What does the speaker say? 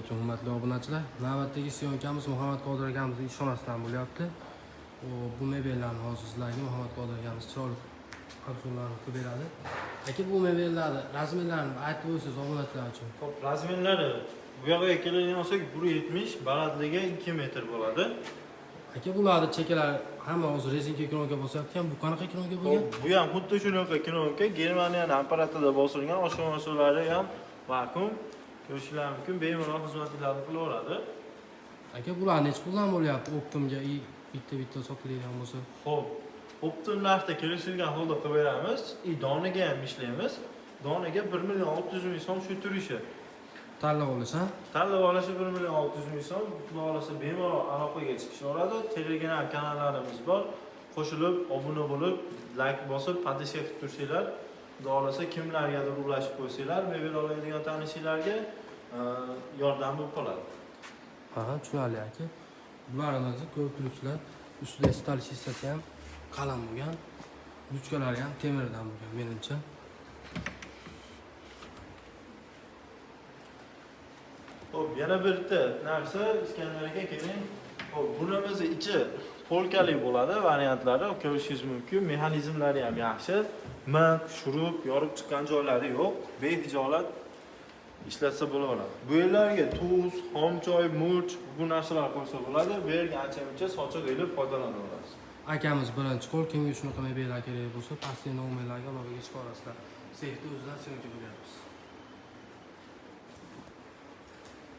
alaykum, hurmatli obunachilar. Navbatdagi syomkamiz Muhammad Qodir akamizning ishxonasidan bo'lyapti. Bu mebellarni hozir sizlarga Muhammad Qodir akamiz chiroyli auksionlarni qilib beradi. Aka, bu mebellarni razmerlarini aytib o'tsangiz obunachilar uchun. Xo'p, razmerlari bu yoqqa keladigan bo'lsak 1.70, balandligi 2 metr bo'ladi. Aka, bularni chekalari hamma hozir rezinka kronka bosyapti-ku, bu qanaqa kronka bo'lgan? Bu ham xuddi shunaqa kronka, Germaniyaning apparatida bosilgan, oshxonalari ham vakuum. Ko'rishingiz mumkin, bemalol xizmatlarni qilaveradi. Aka, bular necha puldan bo'lyapti? Optimga bitta sotiladigan bo'lsa. Xo'p, optim narxda kelishilgan holda qilib beramiz. Donaga ham ishlaymiz. Donaga 1.600.000 so'm shu turishi. Tanlab olish, ha? Tanlab olishi 1.600.000 so'm, xudo xolasa bemalol aloqaga chiqishaveradi. Telegram kanallarimiz bor. Qo'shilib, obuna bo'lib, like bosib, podpиска qilib tursanglar, xudo xolasa kimlargadir ulashib qo'ysanglar, mebel oladigan tanishinglarga yordam bo'lib qoladi. Ha, tushunarli aka. Bularimizni ko'rib turibsizlar. Ustida stalish hissasi ham qalin bo'lgan. Ruchkalari ham temirdan bo'lgan, menimcha. Xo'p, yana bitta narsa, Iskandar aka keling. Xo'p, bunimiz ichi polkali bo'ladi, variantlari ko'rishingiz mumkin. Mexanizmlari ham yaxshi. Maq, shurup, yorib chiqqan joylari yo'q. Behijolat ishlatsa bo'laveradi. Bu yerlarga tuz, xom choy, murch, bu narsalar qo'ysa bo'ladi. Bu yerga ancha-muncha sochiq ilib foydalana olasiz. Akamiz birinchi qo'l, kimga shunaqa mebellar kerak bo'lsa, pastda nomerlarga aloqaga chiqa olasizlar. Sexda o'zidan syomka bo'lyapmiz.